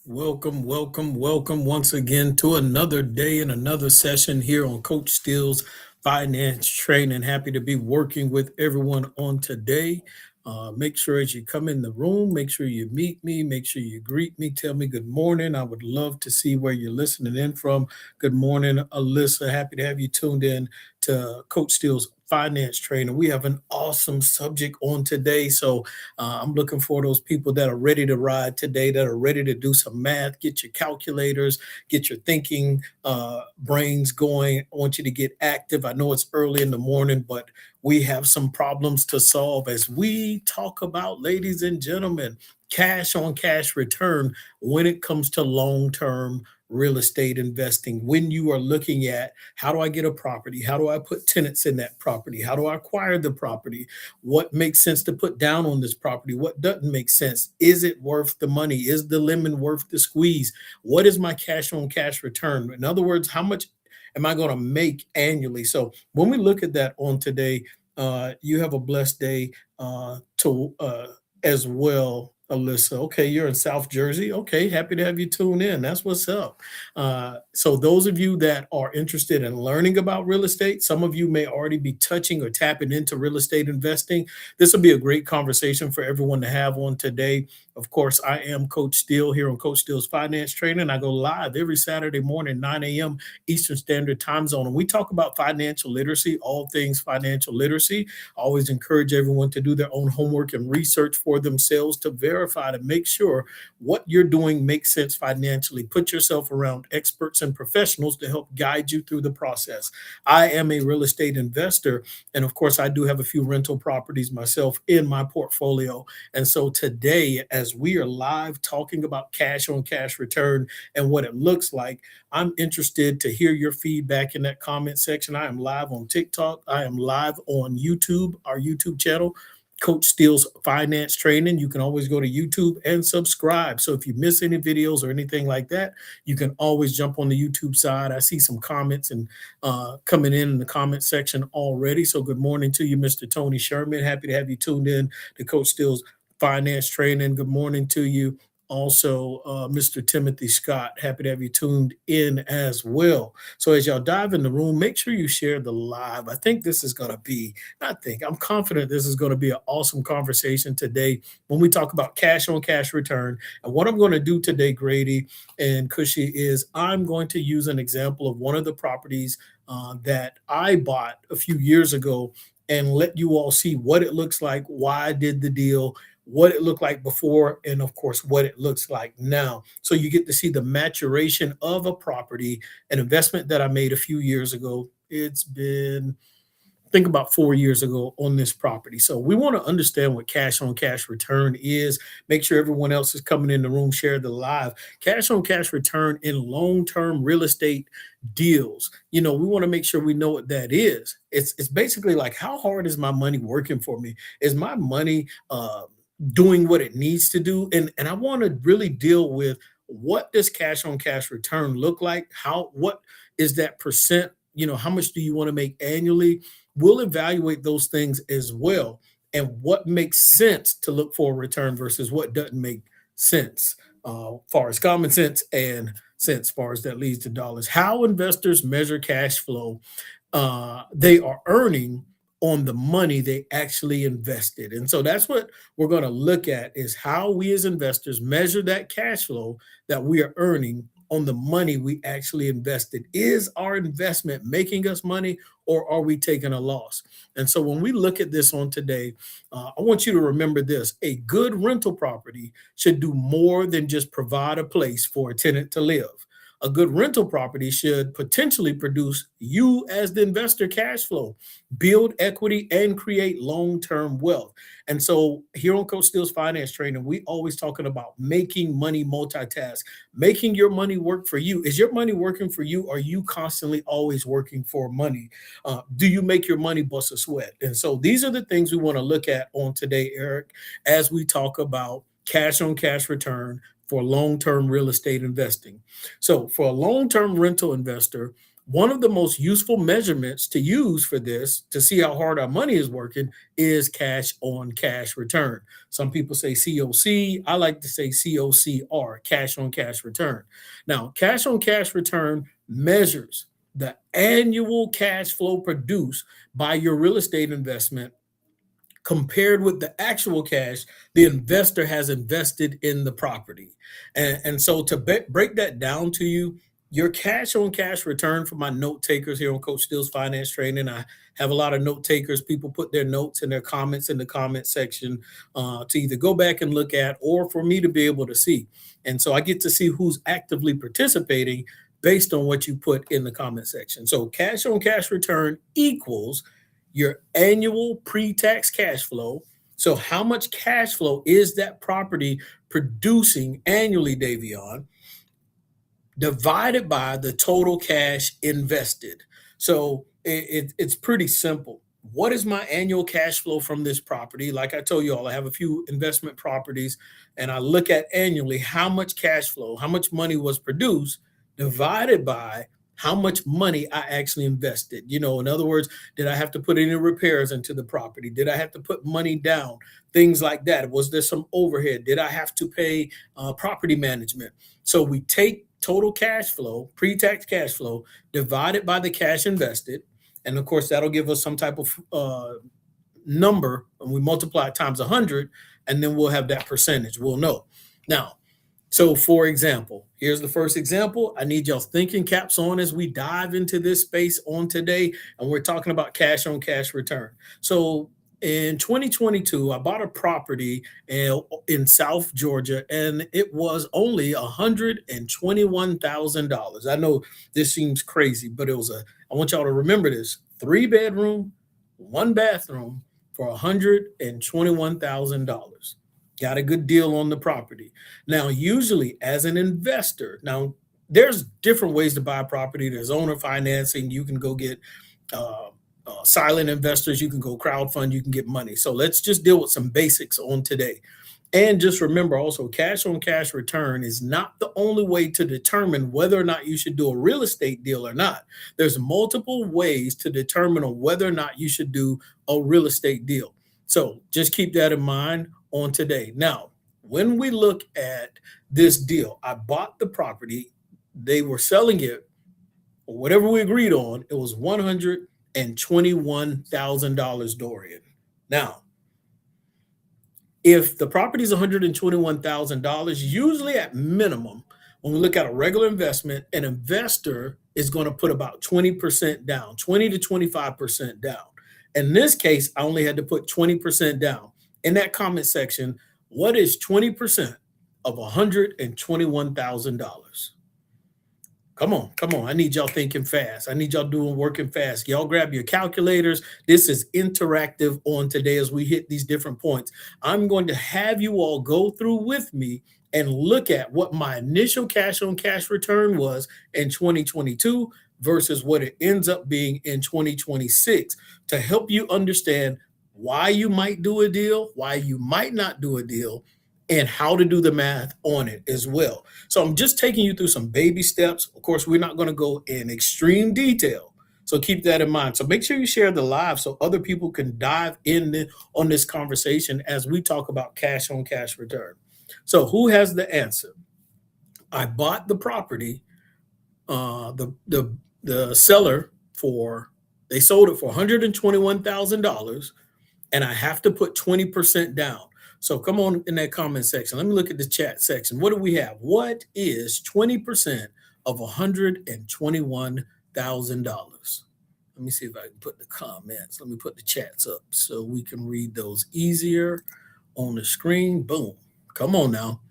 Welcome once again to another day and another session here on Coach Steele's Finance Training. Happy to be working with everyone on today. Make sure as you come in the room, make sure you meet me, make sure you greet me, tell me good morning. I would love to see where you're listening in from. Good morning, Alyssa. Happy to have you tuned in to Coach Steele's Finance Training. We have an awesome subject on today. I'm looking for those people that are ready to ride today, that are ready to do some math. Get your calculators, get your thinking brains going. I want you to get active. I know it's early in the morning, but we have some problems to solve as we talk about, ladies and gentlemen, cash on cash return when it comes to long term real estate investing. When you are looking at how do I get a property? How do I put tenants in that property? How do I acquire the property? What makes sense to put down on this property? What doesn't make sense? Is it worth the money? Is the lemon worth the squeeze? What is my cash on cash return? In other words, how much am I going to make annually? So when we look at that on today, you have a blessed day to as well, Alyssa. Okay, you're in South Jersey. Okay, happy to have you tune in. That's what's up. So those of you that are interested in learning about real estate, some of you may already be touching or tapping into real estate investing. This will be a great conversation for everyone to have on today. Of course, I am Coach Steele here on Coach Steele's Finance Training. I go live every Saturday morning, 9 a.m. Eastern Standard Time Zone. And we talk about financial literacy, all things financial literacy. I always encourage everyone to do their own homework and research for themselves to verify, to make sure what you're doing makes sense financially. Put yourself around experts and professionals to help guide you through the process. I am a real estate investor. And of course, I do have a few rental properties myself in my portfolio. And so today, as we are live talking about cash on cash return and what it looks like, I'm interested to hear your feedback in that comment section. I am live on TikTok. I am live on YouTube, our YouTube channel, Coach Steele's Finance Training. You can always go to YouTube and subscribe. So if you miss any videos or anything like that, you can always jump on the YouTube side. I see some comments and coming in the comment section already. So good morning to you, Mr. Tony Sherman. Happy to have you tuned in to Coach Steele's Finance Training. Good morning to you. Also, Mr. Timothy Scott, happy to have you tuned in as well. So, as y'all dive in the room, make sure you share the live. I think this is going to be, not think, I'm confident this is going to be an awesome conversation today when we talk about cash on cash return. And what I'm going to do today, Grady and Cushy, is I'm going to use an example of one of the properties that I bought a few years ago and let you all see what it looks like, why I did the deal, what it looked like before, and of course, what it looks like now. So you get to see the maturation of a property, an investment that I made a few years ago. It's been, think about 4 years ago on this property. So we want to understand what cash on cash return is. Make sure everyone else is coming in the room, share the live. Cash on cash return in long-term real estate deals. We want to make sure we know what that is. It's basically like, how hard is my money working for me? Is my money doing what it needs to do? And I want to really deal with, what does cash on cash return look like? What is that percent? How much do you want to make annually? We'll evaluate those things as well, and what makes sense to look for a return versus what doesn't make sense, far as common sense and sense far as that leads to dollars. How investors measure cash flow they are earning on the money they actually invested. And so that's what we're going to look at, is how we as investors measure that cash flow that we are earning on the money we actually invested. Is our investment making us money, or are we taking a loss? And so when we look at this on today, I want you to remember this: a good rental property should do more than just provide a place for a tenant to live. A good rental property should potentially produce you as the investor cash flow, build equity, and create long-term wealth. And so here on Coach Steele's Finance Training, we always talking about making money multitask, making your money work for you. Is your money working for you? Are you constantly always working for money? Do you make your money bust a sweat? And so these are the things we want to look at on today, Eric, as we talk about cash on cash return for long-term real estate investing. So for a long-term rental investor, One of the most useful measurements to use for this to see how hard our money is working is cash on cash return. Some people say COC. I like to say COCR, cash on cash return. Now, cash on cash return measures the annual cash flow produced by your real estate investment compared with the actual cash the investor has invested in the property. And so to break that down to you, your cash on cash return for my note takers here on Coach Steele's Finance Training. I have a lot of note takers. People put their notes and their comments in the comment section to either go back and look at or for me to be able to see. And so I get to see who's actively participating based on what you put in the comment section. So cash on cash return equals your annual pre-tax cash flow. So how much cash flow is that property producing annually, Davion, divided by the total cash invested. So it's pretty simple. What is my annual cash flow from this property? Like I told you all, I have a few investment properties and I look at annually how much cash flow, how much money was produced divided by how much money I actually invested. In other words, did I have to put any repairs into the property? Did I have to put money down? Things like that. Was there some overhead? Did I have to pay property management? So we take total cash flow, pre-tax cash flow, divided by the cash invested. And of course, that'll give us some type of number, and we multiply it times 100, and then we'll have that percentage. We'll know. Now, so for example, here's the first example. I need y'all's thinking caps on as we dive into this space on today, and we're talking about cash on cash return. So in 2022, I bought a property in South Georgia, and it was only $121,000. I know this seems crazy, but I want y'all to remember this: 3 bedroom, 1 bathroom for $121,000. Got a good deal on the property. Now, usually as an investor, now there's different ways to buy property. There's owner financing. You can go get silent investors. You can go crowdfund. You can get money. So let's just deal with some basics on today. And just remember also, cash on cash return is not the only way to determine whether or not you should do a real estate deal or not. There's multiple ways to determine whether or not you should do a real estate deal. So just keep that in mind on today. Now, when we look at this deal, I bought the property. They were selling it, or whatever we agreed on, it was $121,000, Dorian. Now, if the property is $121,000, usually at minimum, when we look at a regular investment, an investor is going to put about 20% down, 20 to 25% down. In this case, I only had to put 20% down. In that comment section, what is 20% of $121,000? Come on. I need y'all thinking fast. I need y'all working fast. Y'all grab your calculators. This is interactive on today as we hit these different points. I'm going to have you all go through with me and look at what my initial cash on cash return was in 2022 versus what it ends up being in 2026 to help you understand why you might do a deal, why you might not do a deal, and how to do the math on it as well. So I'm just taking you through some baby steps. Of course, we're not going to go in extreme detail. So keep that in mind. So make sure you share the live so other people can dive in on this conversation as we talk about cash on cash return. So who has the answer? I bought the property. The seller they sold it for $121,000, and I have to put 20% down. So come on in that comment section. Let me look at the chat section. What do we have? What is 20% of $121,000? Let me see if I can put the comments. Let me put the chats up so we can read those easier on the screen. Boom. Come on now.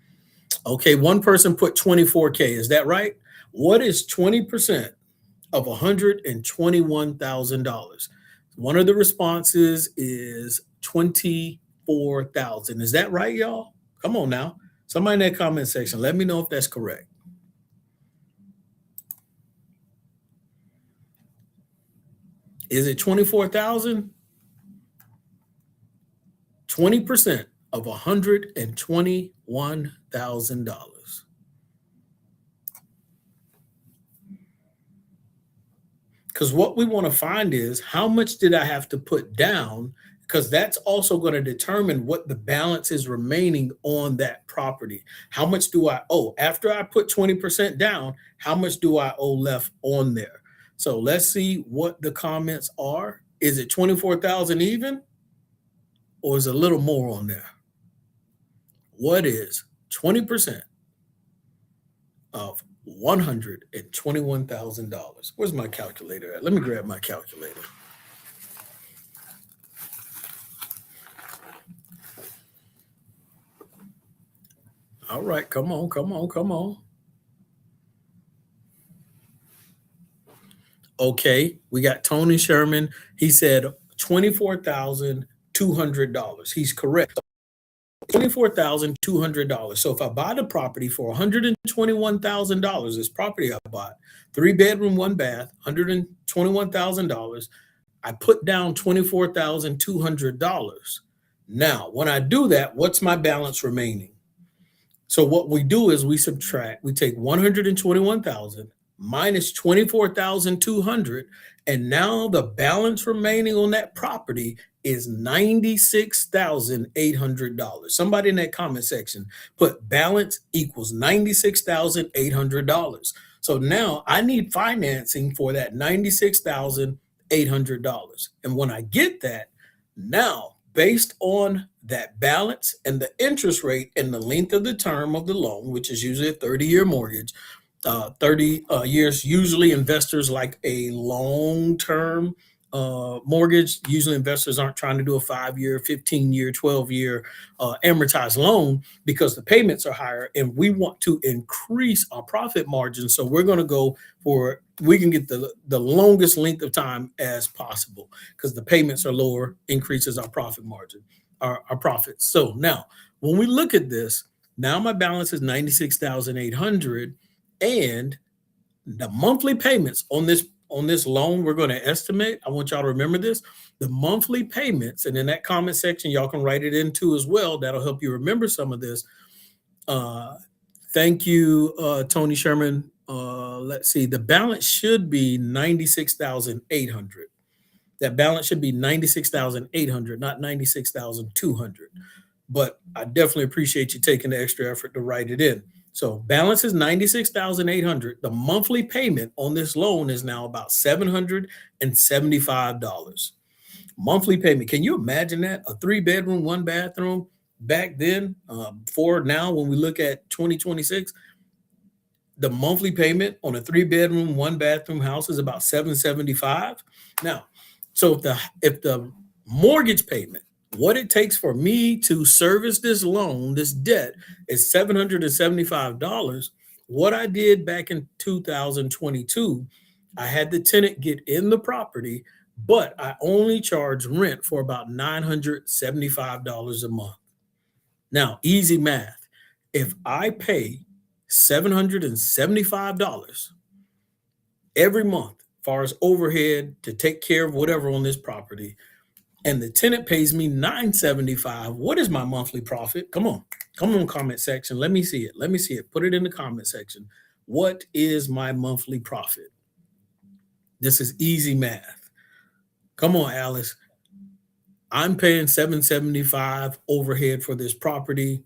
Okay, one person put 24K. Is that right? What is 20% of $121,000? One of the responses is 24,000. Is that right, y'all? Come on now. Somebody in that comment section, let me know if that's correct. Is it 24,000? 20% of $121,000. Because what we want to find is how much did I have to put down? Because that's also going to determine what the balance is remaining on that property. How much do I owe? After I put 20% down, how much do I owe left on there? So let's see what the comments are. Is it 24,000 even, or is it a little more on there? What is 20% of $121,000? Where's my calculator at? Let me grab my calculator. All right, come on, come on, come on. Okay, we got Tony Sherman. He said $24,200. He's correct. $24,200. So if I buy the property for $121,000, this property I bought, 3 bedroom, 1 bath, $121,000, I put down $24,200. Now, when I do that, what's my balance remaining? So what we do is we subtract, we take 121,000 minus 24,200, and now the balance remaining on that property is $96,800. Somebody in that comment section put balance equals $96,800. So now I need financing for that $96,800. And when I get that, now based on that balance and the interest rate and the length of the term of the loan, which is usually a 30-year mortgage, 30 years, usually investors like a long-term mortgage. Usually investors aren't trying to do a 5-year, 15-year, 12-year amortized loan because the payments are higher and we want to increase our profit margin. So we're going to go for, we can get the longest length of time as possible because the payments are lower, increases our profit margin, our profits. So now when we look at this, now my balance is 96,800, and the monthly payments on this loan we're going to estimate. I want y'all to remember this. The monthly payments, and in that comment section, y'all can write it in too as well. That'll help you remember some of this. Thank you, Tony Sherman. Let's see. The balance should be 96,800. That balance should be 96,800, not 96,200. But I definitely appreciate you taking the extra effort to write it in. So balance is 96,800. The monthly payment on this loan is now about $775. Monthly payment. Can you imagine that? A 3 bedroom, 1 bathroom back then, for now, when we look at 2026, the monthly payment on a 3 bedroom, 1 bathroom house is about $775. Now, so if the mortgage payment, what it takes for me to service this loan, this debt, is $775. What I did back in 2022, I had the tenant get in the property, but I only charged rent for about $975 a month. Now, easy math. If I pay $775 every month, as far as overhead to take care of whatever on this property, and the tenant pays me $975, what is my monthly profit? Come on, comment section. Let me see it. Let me see it. Put it in the comment section. What is my monthly profit? This is easy math. Come on, Alice. I'm paying $775 overhead for this property.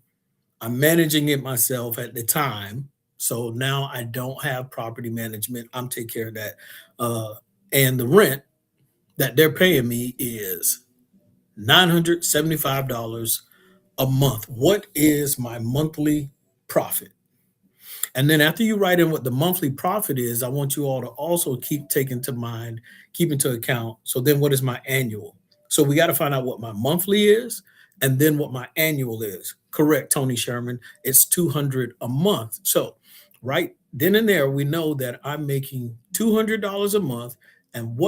I'm managing it myself at the time. So now I don't have property management. I'm taking care of that. And the rent that they're paying me is $975 a month. What is my monthly profit? And then after you write in what the monthly profit is, I want you all to also keep into account. So then what is my annual? So we got to find out what my monthly is and then what my annual is. Correct, Tony Sherman. It's $200 a month. So right then and there, we know that I'm making $200 a month. And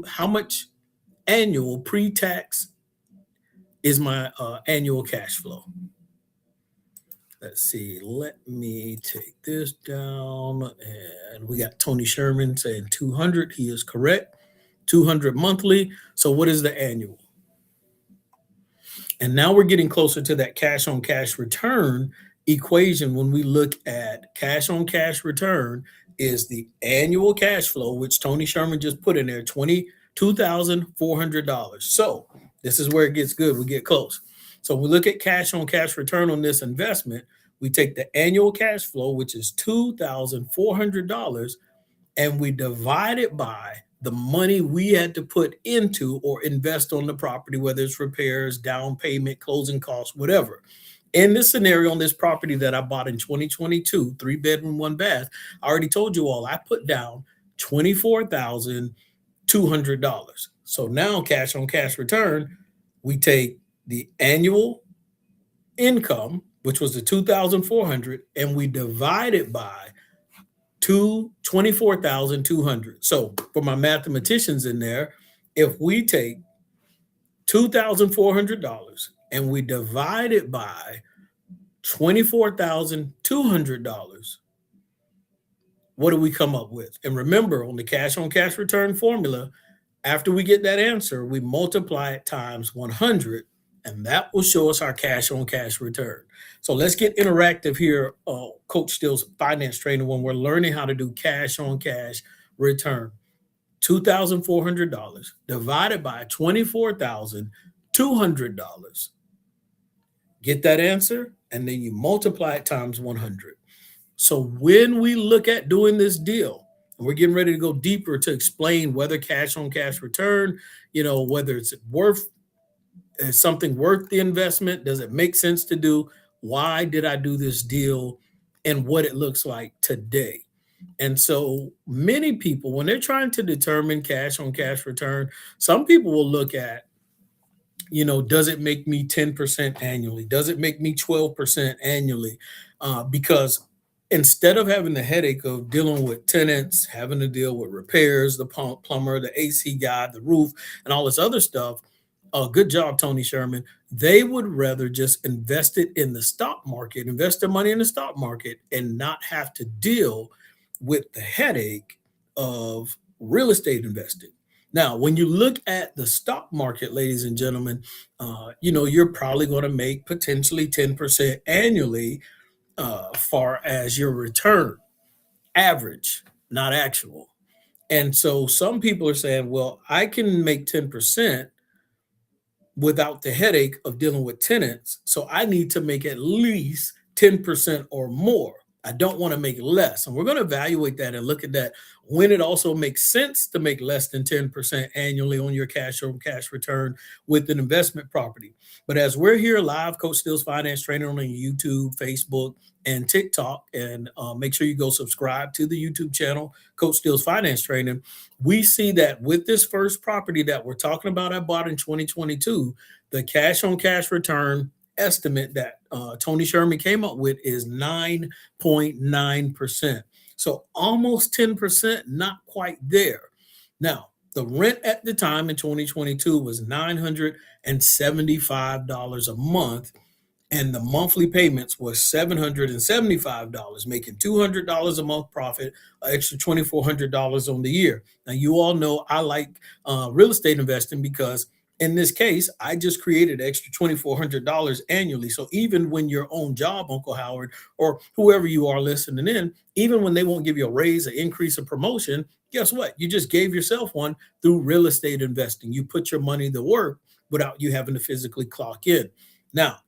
how much annual pre-tax is my annual cash flow? Let's see. Let me take this down. And we got Tony Sherman saying 200. He is correct. 200 monthly. So what is the annual? And now we're getting closer to that cash on cash return equation. When we look at cash on cash return is the annual cash flow, which Tony Sherman just put in there, $22,400. So this is where it gets good. We get close. So we look at cash on cash return on this investment. We take the annual cash flow, which is $2,400, and we divide it by the money we had to put into or invest on the property, whether it's repairs, down payment, closing costs, whatever. In this scenario, on this property that I bought in 2022, 3 bedroom, 1 bath, I already told you all I put down $24,200. So now, cash on cash return, we take the annual income, which was the 2,400, and we divide it by 24,200. So for my mathematicians in there, if we take $2,400 and we divide it by $24,200, what do we come up with? And remember, on the cash on cash return formula, after we get that answer, we multiply it times 100, and that will show us our cash on cash return. So let's get interactive here, Coach Steele's finance training, when we're learning how to do cash on cash return. $2,400 divided by $24,200. Get that answer, and then you multiply it times 100. So when we look at doing this deal, and we're getting ready to go deeper to explain whether cash on cash return, whether it's worth, is something worth the investment? Does it make sense to do? Why did I do this deal? And what it looks like today. And so many people, when they're trying to determine cash on cash return, some people will look at, does it make me 10% annually? Does it make me 12% annually? Because instead of having the headache of dealing with tenants, having to deal with repairs, the plumber, the AC guy, the roof, and all this other stuff, good job, Tony Sherman. They would rather just invest it in the stock market, invest their money in the stock market, and not have to deal with the headache of real estate investing. Now, when you look at the stock market, ladies and gentlemen, you're probably going to make potentially 10% annually, far as your return, average, not actual. And so some people are saying, well, I can make 10% without the headache of dealing with tenants. So I need to make at least 10% or more. I don't want to make less. And we're going to evaluate that and look at that when it also makes sense to make less than 10% annually on your cash on cash return with an investment property. But as we're here live, Coach Steele's Finance Trainer on YouTube, Facebook, and TikTok, and make sure you go subscribe to the YouTube channel, Coach Steele's Finance Training. We see that with this first property that we're talking about, I bought in 2022, the cash on cash return estimate that Tony Sherman came up with is 9.9%. So almost 10%, not quite there. Now, the rent at the time in 2022 was $975 a month, and the monthly payments was $775, making $200 a month profit, an extra $2,400 on the year. Now, you all know I like real estate investing because in this case, I just created extra $2,400 annually. So even when your own job, Uncle Howard, or whoever you are listening in, even when they won't give you a raise, an increase, a promotion, guess what? You just gave yourself one through real estate investing. You put your money to work without you having to physically clock in. Now,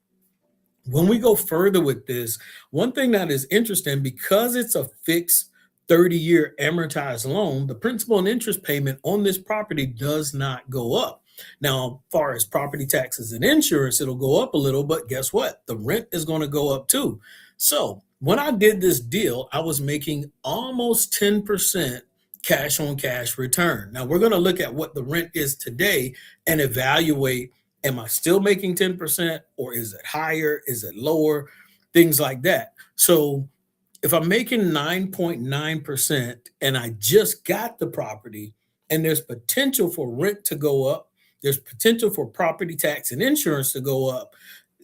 when we go further with this, one thing that is interesting, because it's a fixed 30-year amortized loan, the principal and interest payment on this property does not go up. Now, as far as property taxes and insurance, it'll go up a little, but guess what? The rent is going to go up too. So when I did this deal, I was making almost 10% cash on cash return. Now we're going to look at what the rent is today and evaluate, am I still making 10% or is it higher? Is it lower? Things like that. So if I'm making 9.9% and I just got the property and there's potential for rent to go up, there's potential for property tax and insurance to go up.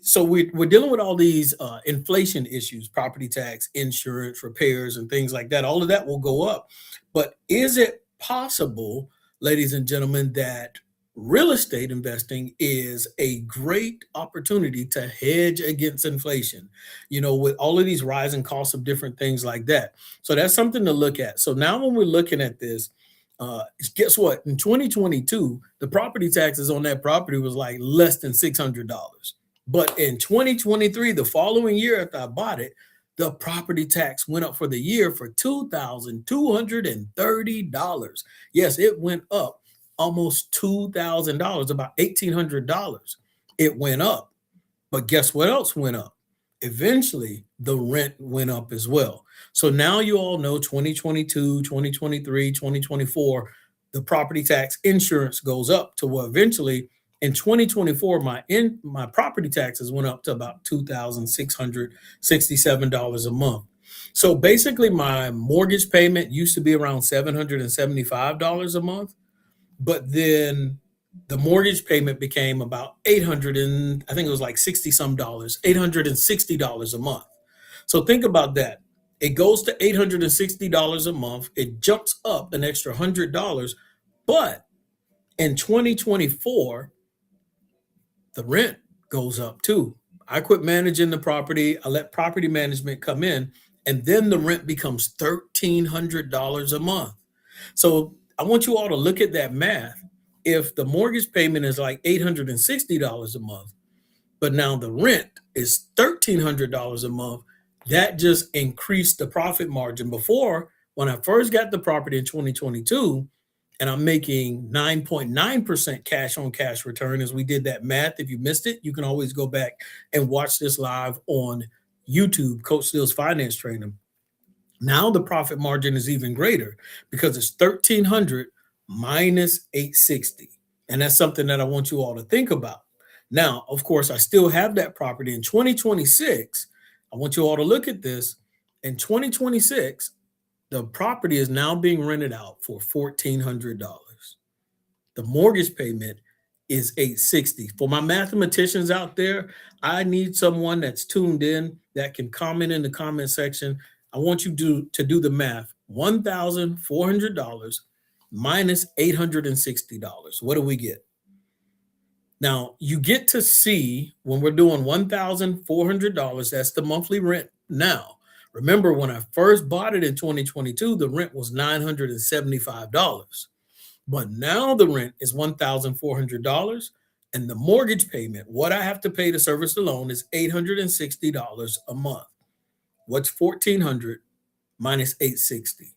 So we're dealing with all these inflation issues, property tax, insurance, repairs, and things like that. All of that will go up. But is it possible, ladies and gentlemen, that Real estate investing is a great opportunity to hedge against inflation, with all of these rising costs of different things like that. So that's something to look at. So now when we're looking at this, guess what? In 2022, the property taxes on that property was like less than $600. But in 2023, the following year after I bought it, the property tax went up for the year for $2,230. Yes, it went up almost $2,000, about $1,800. It went up. But guess what else went up? Eventually, the rent went up as well. So now you all know 2022, 2023, 2024, the property tax insurance goes up to where eventually in 2024, my property taxes went up to about $2,667 a month. So basically, my mortgage payment used to be around $775 a month, but then the mortgage payment became about 800 and I think it was like 60 some dollars, $860 a month. So think about that. It goes to $860 a month. It jumps up an extra $100, but in 2024, the rent goes up too. I quit managing the property. I let property management come in, and then the rent becomes $1,300 a month. So I want you all to look at that math. If the mortgage payment is like $860 a month, but now the rent is $1,300 a month, that just increased the profit margin. Before, when I first got the property in 2022, and I'm making 9.9% cash on cash return as we did that math. If you missed it, you can always go back and watch this live on YouTube, Coach Steele's Finance Training. Now the profit margin is even greater because it's 1,300 minus 860. And that's something that I want you all to think about. Now, of course, I still have that property in 2026. I want you all to look at this. In 2026, the property is now being rented out for $1,400. The mortgage payment is $860. For my mathematicians out there, I need someone that's tuned in that can comment in the comment section. I want you to do the math. $1,400 minus $860. What do we get? Now, you get to see when we're doing $1,400, that's the monthly rent now. Remember, when I first bought it in 2022, the rent was $975. But now the rent is $1,400. And the mortgage payment, what I have to pay to service the loan, is $860 a month. What's $1,400 minus $860?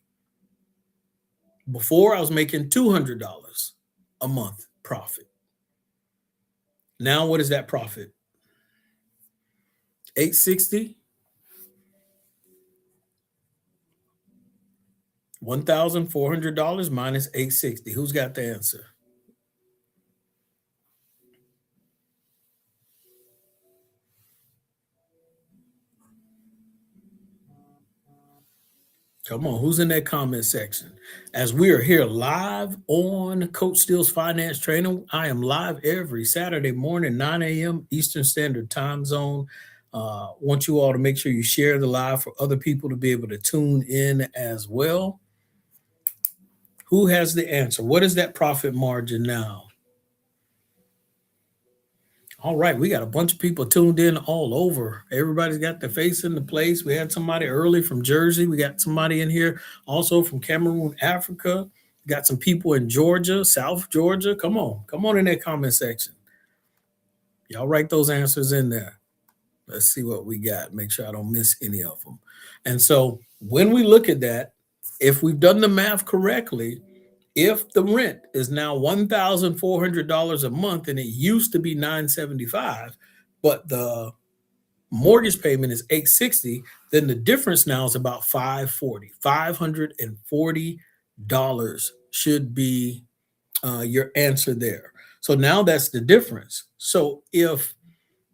Before, I was making $200 a month profit. Now, what is that profit? $860, $1,400 minus $860. Who's got the answer? Come on, who's in that comment section? As we are here live on Coach Steele's Finance Training, I am live every Saturday morning, 9 a.m. Eastern Standard Time Zone. Want you all to make sure you share the live for other people to be able to tune in as well. Who has the answer? What is that profit margin now? All right, we got a bunch of people tuned in all over. Everybody's got their face in the place. We had somebody early from Jersey. We got somebody in here also from Cameroon, Africa. We got some people in Georgia, South Georgia. Come on in that comment section. Y'all write those answers in there. Let's see what we got. Make sure I don't miss any of them. And so when we look at that, if we've done the math correctly, if the rent is now $1,400 a month and it used to be $975, but the mortgage payment is $860, then the difference now is about $540. $540 should be your answer there. So now that's the difference. So if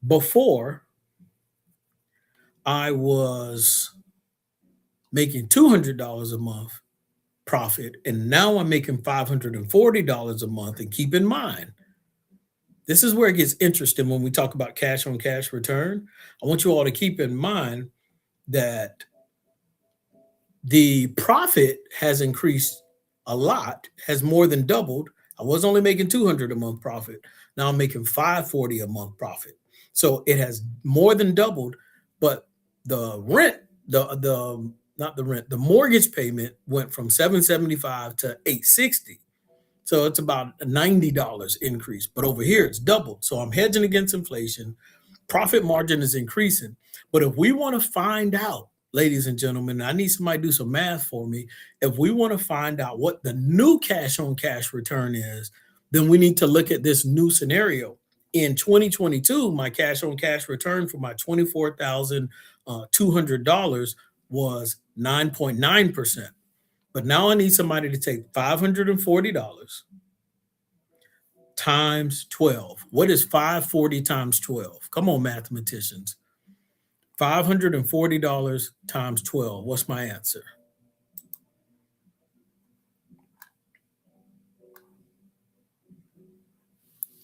before I was making $200 a month profit, and now I'm making $540 a month. And keep in mind, this is where it gets interesting when we talk about cash on cash return. I want you all to keep in mind that the profit has increased a lot, has more than doubled. I was only making 200 a month profit. Now I'm making 540 a month profit. So it has more than doubled, but the rent, the not the rent, the mortgage payment went from 775 to 860. So it's about a $90 increase. But over here it's doubled. So I'm hedging against inflation. Profit margin is increasing. But if we want to find out, ladies and gentlemen, I need somebody to do some math for me. If we want to find out what the new cash on cash return is, then we need to look at this new scenario. In 2022, my cash on cash return for my $24,200 was 9.9%. But now I need somebody to take $540 times 12. What is 540 times 12? Come on, mathematicians. $540 times 12. What's my answer?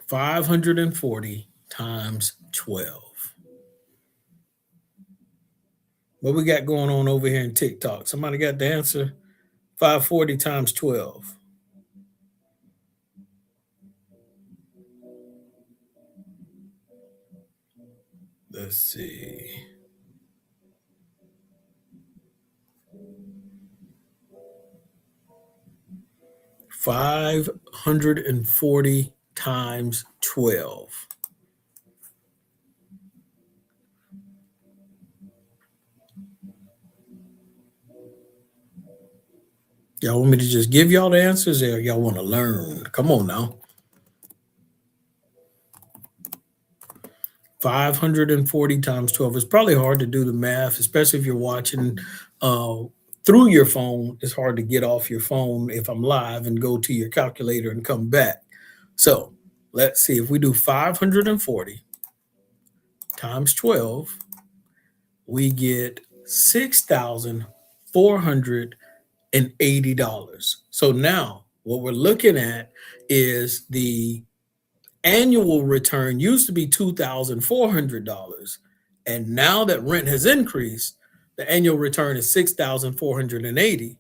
$540 times 12. What we got going on over here in TikTok? Somebody got the answer? 540 times 12. Let's see. $540 times 12. Y'all want me to just give y'all the answers or y'all want to learn? Come on now. 540 times 12. It's probably hard to do the math, especially if you're watching through your phone. It's hard to get off your phone if I'm live and go to your calculator and come back. So let's see if we do 540 times 12, we get $6,480. So now what we're looking at is the annual return used to be $2,400. And now that rent has increased, the annual return is $6,480.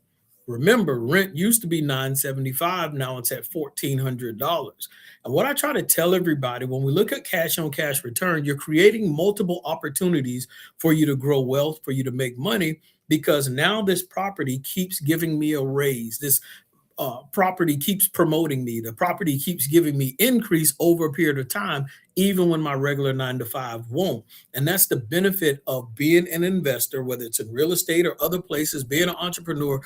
Remember, rent used to be $975, now it's at $1,400. And what I try to tell everybody when we look at cash on cash return, you're creating multiple opportunities for you to grow wealth, for you to make money, because now this property keeps giving me a raise. This property keeps promoting me. The property keeps giving me increase over a period of time, even when my regular 9 to 5 won't. And that's the benefit of being an investor, whether it's in real estate or other places, being an entrepreneur.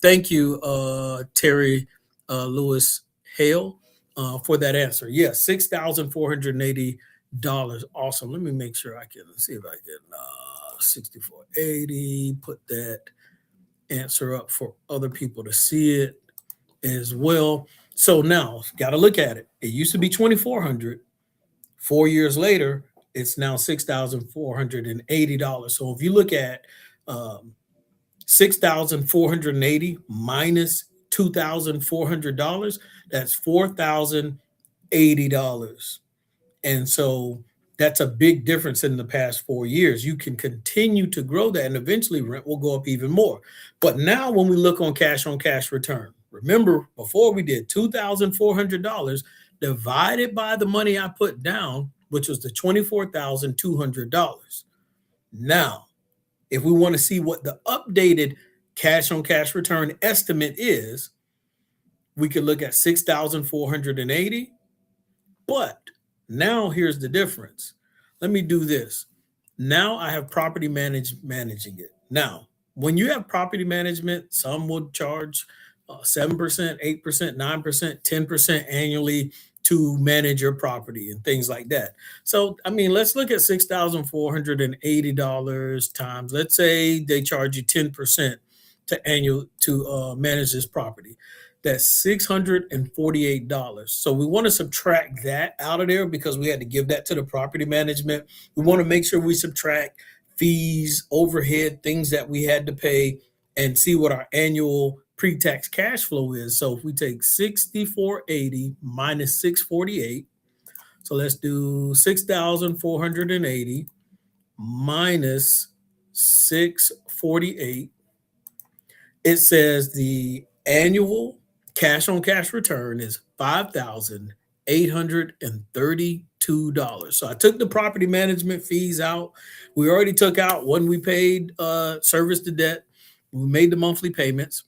Thank you, Terry Lewis Hale, for that answer. Yes, $6,480. Awesome. Let me make sure I can see if I can 6480, put that answer up for other people to see it as well. So now got to look at it. It used to be 2,400. 4 years later, it's now $6,480. So if you look at 6,480 minus $2,400, that's $4,080. And so that's a big difference in the past 4 years. You can continue to grow that, and eventually rent will go up even more. But now, when we look on cash return, remember before we did $2,400 divided by the money I put down, which was the $24,200. Now, if we want to see what the updated cash return estimate is, we could look at 6,480. But now here's the difference. Let me do this. Now I have property managing it. Now, when you have property management, some would charge 7%, 8%, 9%, 10% annually to manage your property and things like that. So, I mean, let's look at $6,480 times, let's say they charge you 10% to manage this property. That's $648. So we want to subtract that out of there because we had to give that to the property management. We want to make sure we subtract fees, overhead, things that we had to pay, and see what our annual pre-tax cash flow is. So if we take 6,480 minus 648, so let's do 6,480 minus 648. It says the annual Cash on cash return is $5,832. So I took the property management fees out. We already took out when we paid service the debt. We made the monthly payments.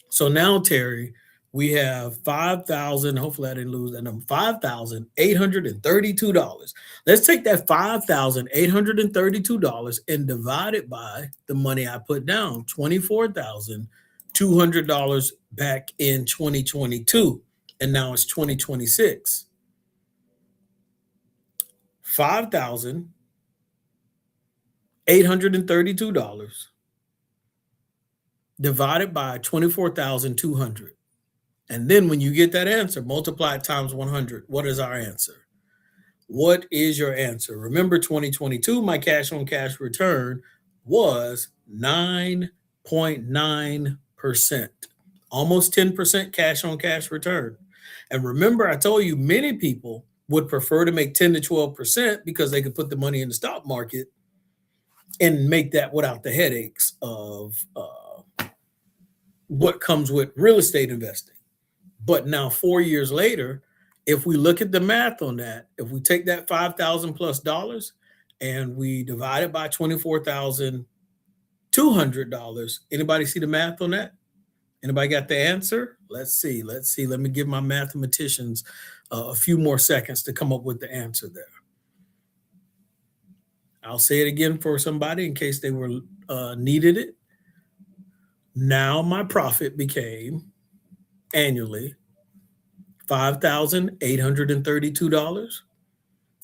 So now, Terry, we have 5,000. Hopefully, I didn't lose that number. $5,832. Let's take that $5,832 and divide it by the money I put down, $24,200 back in 2022, and now it's 2026. $5,832 divided by 24,200. And then when you get that answer, multiply it times 100. What is our answer? What is your answer? Remember 2022, my cash on cash return was 9.9%, almost 10% cash on cash return. And remember, I told you many people would prefer to make 10 to 12% because they could put the money in the stock market and make that without the headaches of what comes with real estate investing. But now 4 years later, if we look at the math on that, if we take that 5,000 plus dollars and we divide it by $24,200, anybody see the math on that? Anybody got the answer? Let's see. Let me give my mathematicians a few more seconds to come up with the answer there. I'll say it again for somebody in case they were needed it. Now my profit became annually $5,832.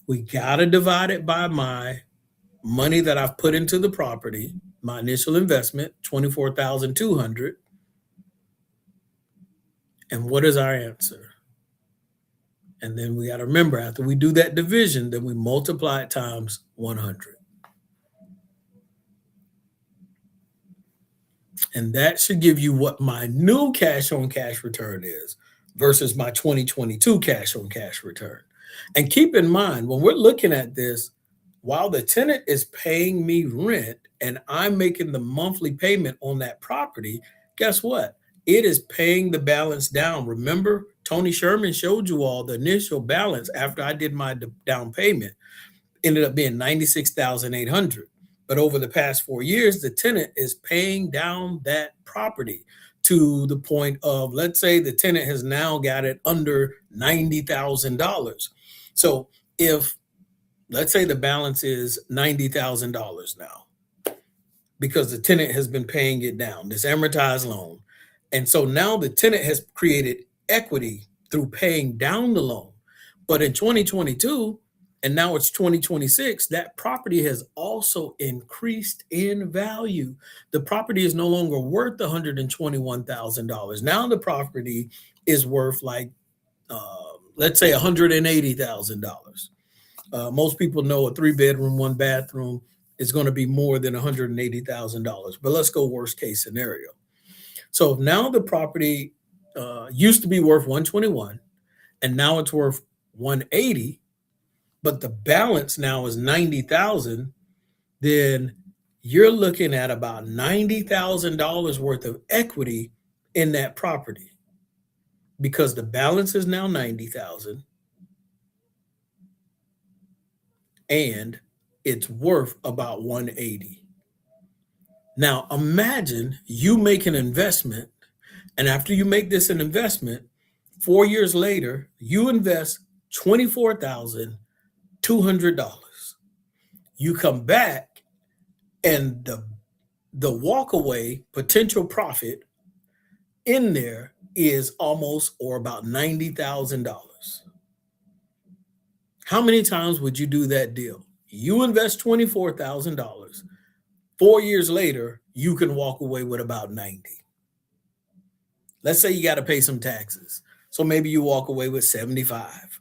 We got to divide it by my money that I've put into the property, my initial investment, $24,200. And what is our answer? And then we got to remember, after we do that division, then we multiply it times 100. And that should give you what my new cash on cash return is versus my 2022 cash on cash return. And keep in mind, when we're looking at this, while the tenant is paying me rent and I'm making the monthly payment on that property, guess what? It is paying the balance down. Remember, Tony Sherman showed you all the initial balance after I did my down payment ended up being $96,800. But over the past 4 years, the tenant is paying down that property to the point of, let's say the tenant has now got it under $90,000. So if, let's say the balance is $90,000 now, because the tenant has been paying it down, this amortized loan. And so now the tenant has created equity through paying down the loan. But in 2022, and now it's 2026, that property has also increased in value. The property is no longer worth $121,000. Now the property is worth like, let's say $180,000. Most people know a 3-bedroom, 1-bathroom is going to be more than $180,000. But let's go worst case scenario. So now the property used to be worth 121, and now it's worth 180. But the balance now is 90,000, then you're looking at about $90,000 worth of equity in that property because the balance is now 90,000 and it's worth about 180. Now imagine you make an investment, and after you make this an investment, 4 years later, you invest $24,200. You come back and the walk away potential profit in there is almost or about $90,000. How many times would you do that deal? You invest $24,000. 4 years later, you can walk away with about 90. Let's say you got to pay some taxes. So maybe you walk away with 75.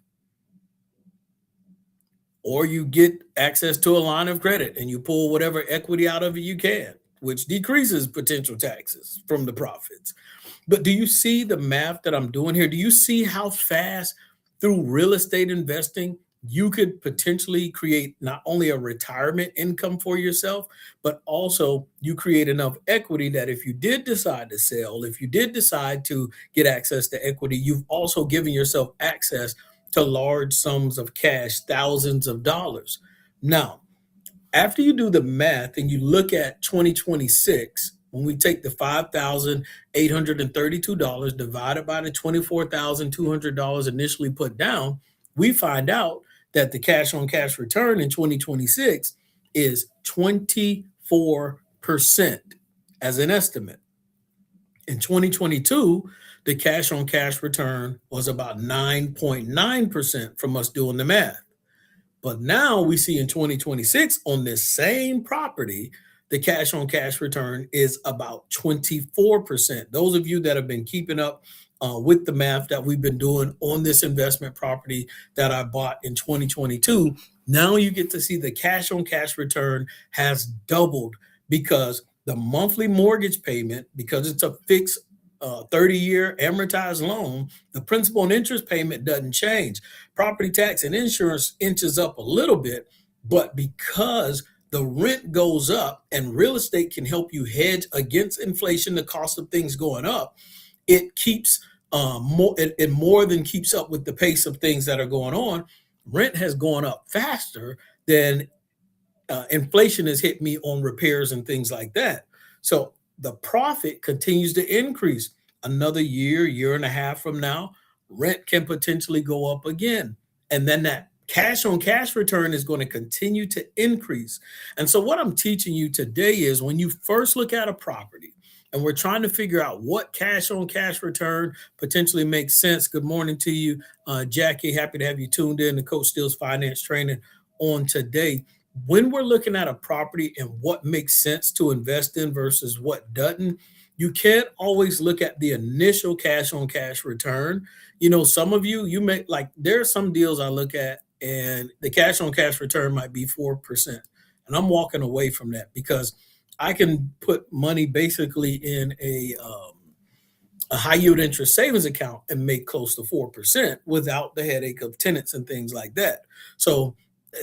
Or you get access to a line of credit and you pull whatever equity out of it you can, which decreases potential taxes from the profits. But do you see the math that I'm doing here? Do you see how fast through real estate investing, you could potentially create not only a retirement income for yourself, but also you create enough equity that if you did decide to sell, if you did decide to get access to equity, you've also given yourself access to large sums of cash, thousands of dollars. Now, after you do the math and you look at 2026, when we take the $5,832 divided by the $24,200 initially put down, we find out that the cash on cash return in 2026 is 24% as an estimate. In 2022, the cash on cash return was about 9.9% from us doing the math. But now we see in 2026 on this same property, the cash on cash return is about 24%. Those of you that have been keeping up with the math that we've been doing on this investment property that I bought in 2022, now you get to see the cash on cash return has doubled because the monthly mortgage payment, because it's a fixed 30-year amortized loan, the principal and interest payment doesn't change. Property tax and insurance inches up a little bit, but because the rent goes up and real estate can help you hedge against inflation, the cost of things going up, it keeps it more than keeps up with the pace of things that are going on. Rent has gone up faster than inflation has hit me on repairs and things like that. So the profit continues to increase. Another year, year and a half from now, rent can potentially go up again. And then that cash on cash return is going to continue to increase. And so, what I'm teaching you today is when you first look at a property and we're trying to figure out what cash on cash return potentially makes sense. Good morning to you, Jackie. Happy to have you tuned in to Coach Steele's Finance Training on today. When we're looking at a property and what makes sense to invest in versus what doesn't, you can't always look at the initial cash on cash return. You know, some of you, you may like, there are some deals I look at and the cash on cash return might be 4%. And I'm walking away from that because I can put money basically in a high yield interest savings account and make close to 4% without the headache of tenants and things like that. So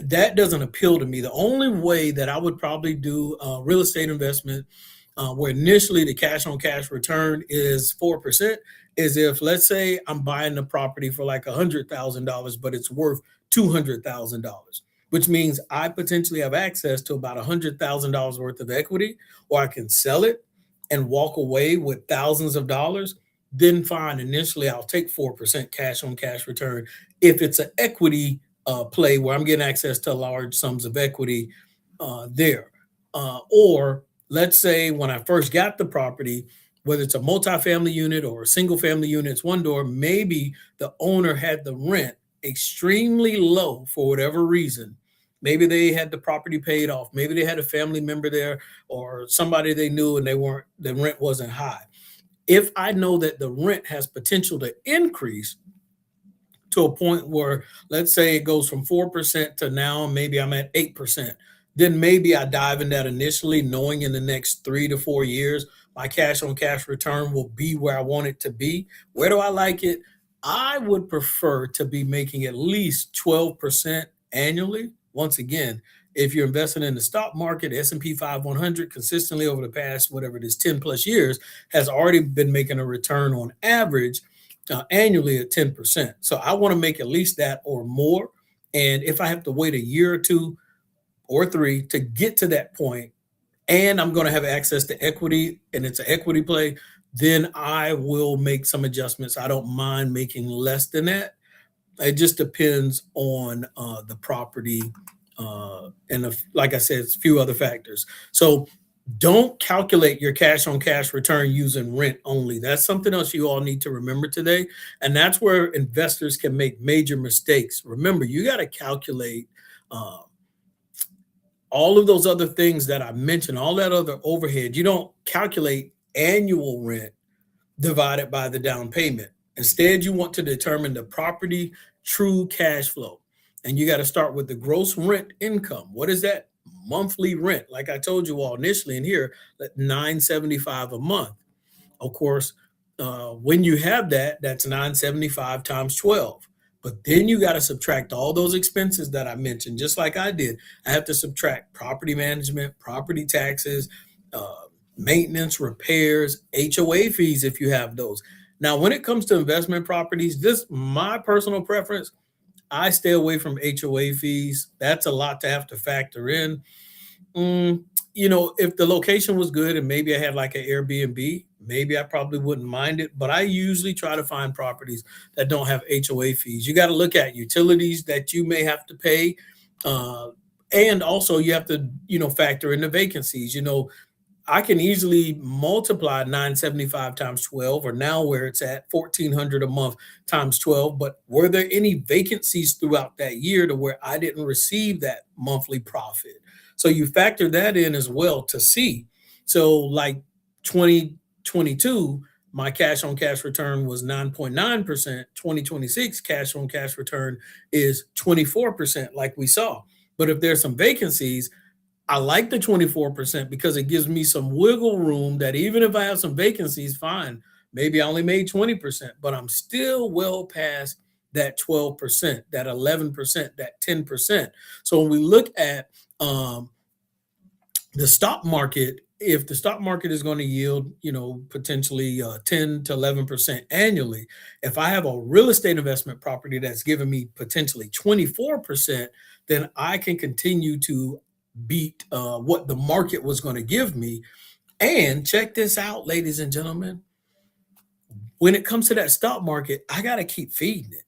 that doesn't appeal to me. The only way that I would probably do real estate investment where initially the cash on cash return is 4% is if, let's say, I'm buying the property for like $100,000, but it's worth $200,000, which means I potentially have access to about $100,000 worth of equity, or I can sell it and walk away with thousands of dollars. Then fine, initially I'll take 4% cash on cash return if it's an equity play where I'm getting access to large sums of equity there. Or let's say when I first got the property, whether it's a multifamily unit or a single family unit, it's one door, maybe the owner had the rent extremely low for whatever reason. Maybe they had the property paid off. Maybe they had a family member there or somebody they knew and the rent wasn't high. If I know that the rent has potential to increase to a point where, let's say it goes from 4% to now maybe I'm at 8%, then maybe I dive in that initially, knowing in the next 3 to 4 years, my cash on cash return will be where I want it to be. Where do I like it? I would prefer to be making at least 12% annually. Once again, if you're investing in the stock market, S&P 500 consistently over the past, whatever it is, 10 plus years, has already been making a return on average annually at 10%. So I want to make at least that or more. And if I have to wait a year or two or three to get to that point, and I'm going to have access to equity and it's an equity play, then I will make some adjustments. I don't mind making less than that. It just depends on the property like I said, it's a few other factors. So don't calculate your cash on cash return using rent only. That's something else you all need to remember today. And that's where investors can make major mistakes. Remember, you got to calculate uh, all of those other things that I mentioned, all that other overhead. You don't calculate annual rent divided by the down payment. Instead, you want to determine the property true cash flow. And you got to start with the gross rent income. What is that monthly rent? Like I told you all initially in here, that $975 a month. Of course, when you have that, that's 975 times 12. But then you got to subtract all those expenses that I mentioned, just like I did. I have to subtract property management, property taxes, uh, maintenance, repairs, HOA fees if you have those. Now, when it comes to investment properties, this my personal preference. I stay away from HOA fees. That's a lot to have to factor in. Mm, if the location was good and maybe I had like an Airbnb, maybe I probably wouldn't mind it. But I usually try to find properties that don't have HOA fees. You got to look at utilities that you may have to pay. Uh, and also you have to, factor in the vacancies. I can easily multiply 975 times 12, or now where it's at 1400 a month times 12. But were there any vacancies throughout that year to where I didn't receive that monthly profit? So you factor that in as well to see. So, like 2022, my cash on cash return was 9.9%. 2026 cash on cash return is 24%, like we saw. But if there's some vacancies, I like the 24% because it gives me some wiggle room that even if I have some vacancies, fine, maybe I only made 20%, but I'm still well past that 12%, that 11%, that 10%. So when we look at um, the stock market, if the stock market is going to yield, potentially 10 to 11% annually, if I have a real estate investment property that's giving me potentially 24%, then I can continue to beat what the market was going to give me. And check this out, ladies and gentlemen, when it comes to that stock market, I got to keep feeding it.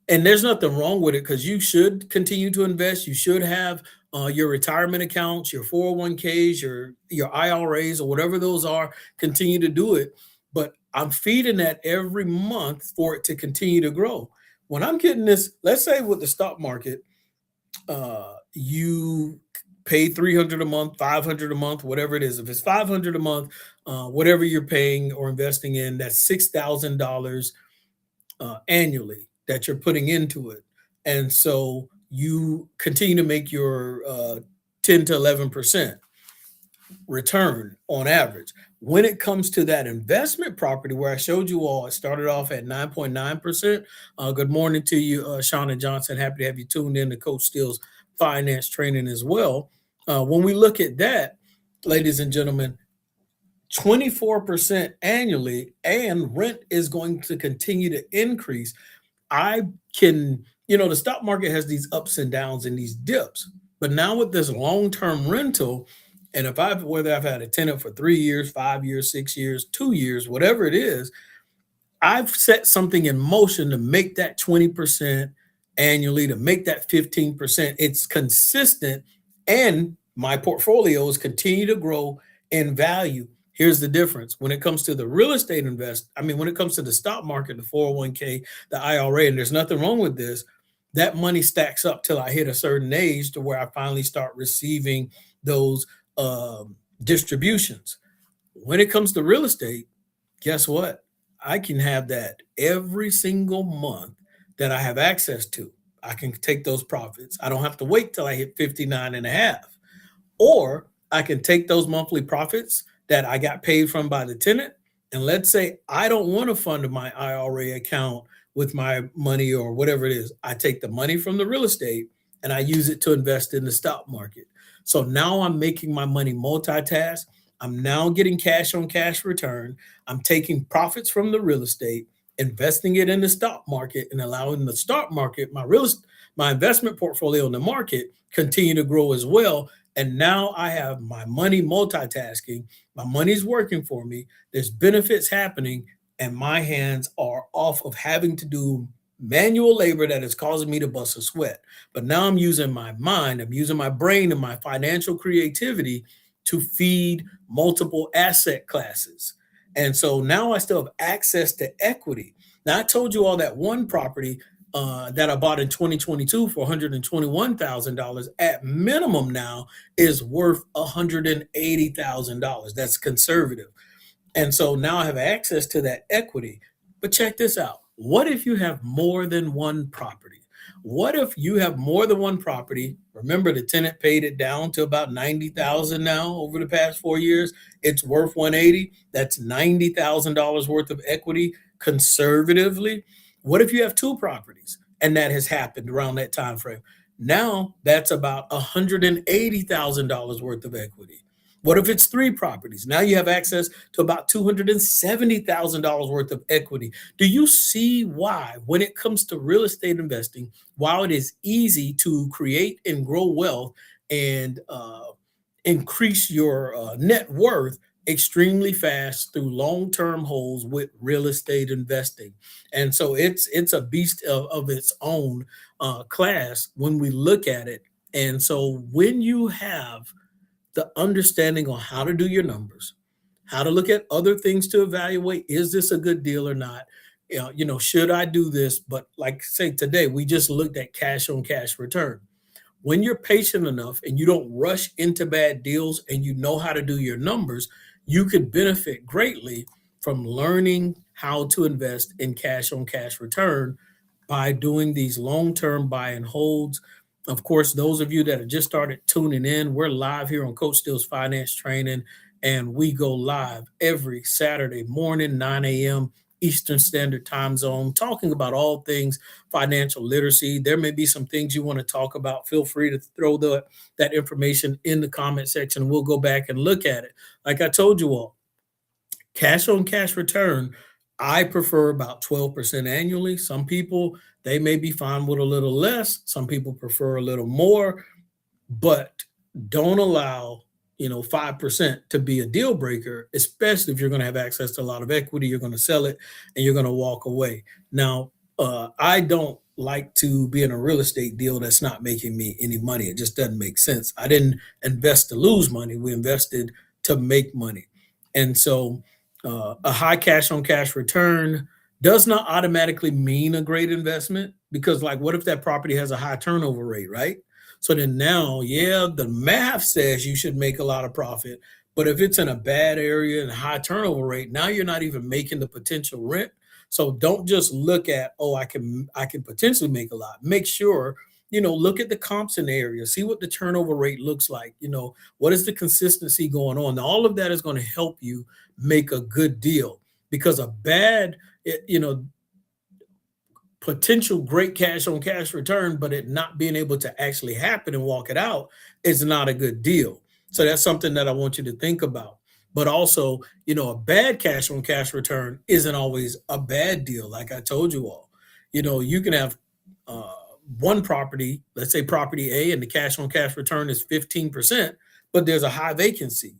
And there's nothing wrong with it because you should continue to invest. You should have your retirement accounts, your 401ks, your IRAs, or whatever those are. Continue to do it, but I'm feeding that every month for it to continue to grow. When I'm getting this, let's say with the stock market, you pay 300 a month, 500 a month, whatever it is. If it's 500 a month, whatever you're paying or investing in, that's $6,000 annually that you're putting into it. And so you continue to make your 10 to 11% return on average. When it comes to that investment property, where I showed you all, it started off at 9.9%. Good morning to you, Shauna Johnson. Happy to have you tuned in to Coach Steele's finance training as well. When we look at that, ladies and gentlemen, 24% annually, and rent is going to continue to increase. I can, the stock market has these ups and downs and these dips. But now with this long-term rental, and whether I've had a tenant for 3 years, 5 years, 6 years, 2 years, whatever it is, I've set something in motion to make that 20% annually, to make that 15%. It's consistent, and my portfolios continue to grow in value. Here's the difference. When it comes to the real estate when it comes to the stock market, the 401k, the IRA, and there's nothing wrong with this, that money stacks up till I hit a certain age to where I finally start receiving those distributions. When it comes to real estate, guess what? I can have that every single month that I have access to. I can take those profits. I don't have to wait till I hit 59 and a half. Or I can take those monthly profits that I got paid from by the tenant. And let's say I don't want to fund my IRA account with my money or whatever it is. I take the money from the real estate and I use it to invest in the stock market. So now I'm making my money multitask. I'm now getting cash on cash return. I'm taking profits from the real estate, investing it in the stock market, and allowing the stock market, my investment portfolio in the market, continue to grow as well. And now I have my money multitasking. My money's working for me. There's benefits happening, and my hands are off of having to do manual labor that is causing me to bust a sweat. But now I'm using my mind, I'm using my brain and my financial creativity to feed multiple asset classes. And so now I still have access to equity. Now, I told you all that one property that I bought in 2022 for $121,000 at minimum now is worth $180,000. That's conservative. And so now I have access to that equity. But check this out. What if you have more than one property? What if you have more than one property? Remember, the tenant paid it down to about 90,000 now over the past 4 years. It's worth 180. That's $90,000 worth of equity conservatively. What if you have two properties and that has happened around that time frame. Now that's about $180,000 worth of equity. What if it's three properties? Now you have access to about $270,000 worth of equity. Do you see why, when it comes to real estate investing, while it is easy to create and grow wealth and increase your net worth extremely fast through long-term holds with real estate investing? And so it's a beast of its own class when we look at it. And so when you have the understanding on how to do your numbers, how to look at other things to evaluate, is this a good deal or not? Should I do this? But like say today, we just looked at cash on cash return. When you're patient enough and you don't rush into bad deals and you know how to do your numbers, you could benefit greatly from learning how to invest in cash on cash return by doing these long-term buy and holds. Of course, those of you that have just started tuning in, we're live here on Coach Steele's Finance Training, and we go live every Saturday morning, 9 a.m. Eastern Standard Time Zone, talking about all things financial literacy. There may be some things you want to talk about. Feel free to throw that information in the comment section. We'll go back and look at it. Like I told you all, cash on cash return, I prefer about 12% annually. Some people, they may be fine with a little less. Some people prefer a little more, but don't allow 5% to be a deal breaker, especially if you're going to have access to a lot of equity. You're going to sell it and you're going to walk away. Now, I don't like to be in a real estate deal that's not making me any money. It just doesn't make sense. I didn't invest to lose money. We invested to make money. And so a high cash on cash return does not automatically mean a great investment, because like, what if that property has a high turnover rate, right? So then now, yeah, the math says you should make a lot of profit, but if it's in a bad area and high turnover rate, now you're not even making the potential rent. So don't just look at, oh, I can potentially make a lot. Make sure, look at the comps in the area, see what the turnover rate looks like, what is the consistency going on. Now, all of that is going to help you make a good deal, because a bad, potential great cash on cash return, but it not being able to actually happen and walk it out is not a good deal. So that's something that I want you to think about. But also, a bad cash on cash return isn't always a bad deal. Like I told you all, you can have uh, one property, let's say property A, and the cash on cash return is 15%, but there's a high vacancy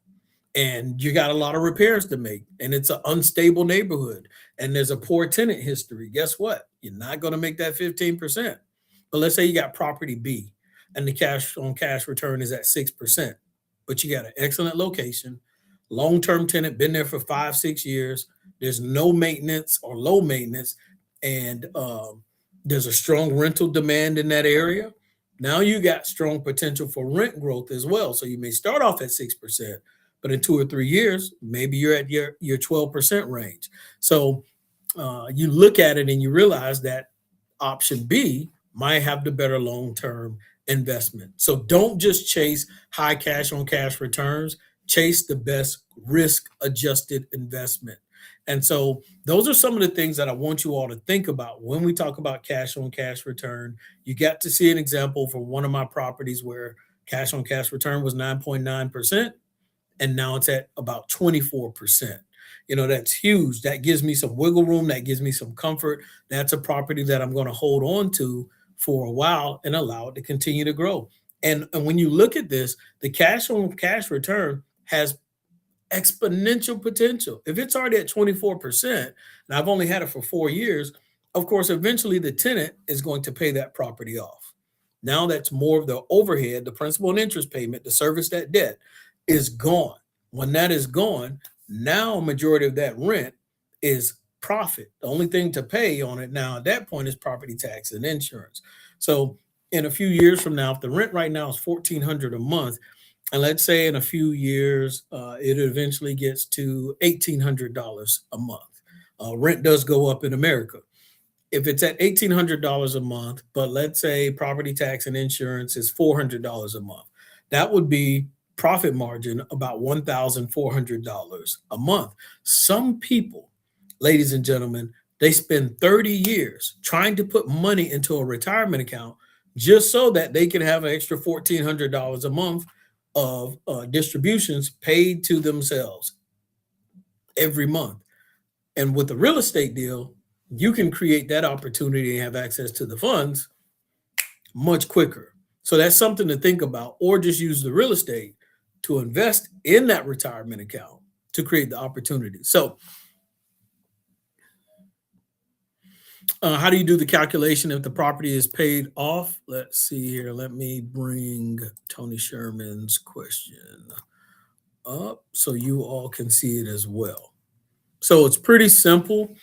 and you got a lot of repairs to make, and it's an unstable neighborhood, and there's a poor tenant history. Guess what? You're not going to make that 15%. But let's say you got property B and the cash on cash return is at 6%, but you got an excellent location, long-term tenant, been there for 5, 6 years. There's no maintenance or low maintenance, and there's a strong rental demand in that area. Now you got strong potential for rent growth as well. So you may start off at 6%, but in 2 or 3 years, maybe you're at your 12% range. So you look at it and you realize that option B might have the better long-term investment. So don't just chase high cash on cash returns, chase the best risk adjusted investment. And so those are some of the things that I want you all to think about when we talk about cash on cash return. You got to see an example from one of my properties where cash on cash return was 9.9%, and now it's at about 24%. That's huge. That gives me some wiggle room. That gives me some comfort. That's a property that I'm going to hold on to for a while and allow it to continue to grow. And when you look at this, the cash on cash return has exponential potential. If it's already at 24%, and I've only had it for 4 years, of course, eventually the tenant is going to pay that property off. Now that's more of the overhead, the principal and interest payment to service that debt is gone. When that is gone, now a majority of that rent is profit. The only thing to pay on it now at that point is property tax and insurance. So in a few years from now, if the rent right now is $1,400 a month, and let's say in a few years, it eventually gets to $1,800 a month. Rent does go up in America. If it's at $1,800 a month, but let's say property tax and insurance is $400 a month, that would be profit margin about $1,400 a month. Some people, ladies and gentlemen, They spend 30 years trying to put money into a retirement account just so that they can have an extra $1,400 a month of distributions paid to themselves every month. And with the real estate deal, you can create that opportunity and have access to the funds much quicker. So that's something to think about, or just use the real estate to invest in that retirement account to create the opportunity. So, how do you do the calculation if the property is paid off? Let's see here. Let me bring Tony Sherman's question up so you all can see it as well. So it's pretty simple.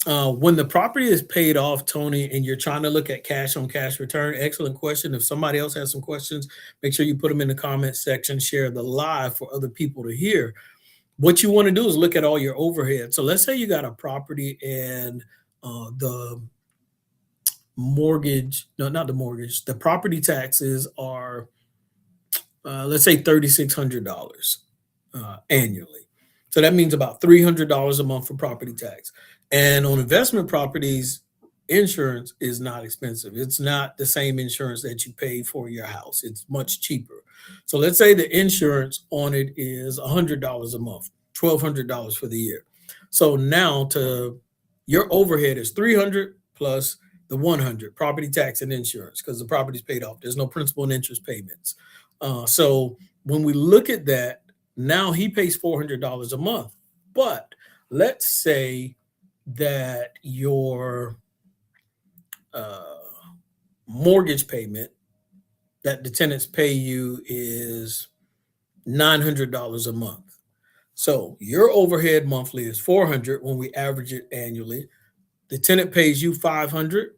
When the property is paid off, Tony, and you're trying to look at cash on cash return, excellent question. If somebody else has some questions, make sure you put them in the comment section, share the live for other people to hear. What you want to do is look at all your overhead. So let's say you got a property and the mortgage, no, not the mortgage, the property taxes are, let's say $3,600 annually. So that means about $300 a month for property tax. And on investment properties, insurance is not expensive. It's not the same insurance that you pay for your house. It's much cheaper. So let's say the insurance on it is $100 a month, $1,200 for the year. So now to your overhead is 300 plus the 100 property tax and insurance because the property's paid off. There's no principal and interest payments. So when we look at that, now he pays $400 a month. But let's say that your uh, mortgage payment that the tenants pay you is $900 a month. So your overhead monthly is 400 when we average it annually. The tenant pays you 500,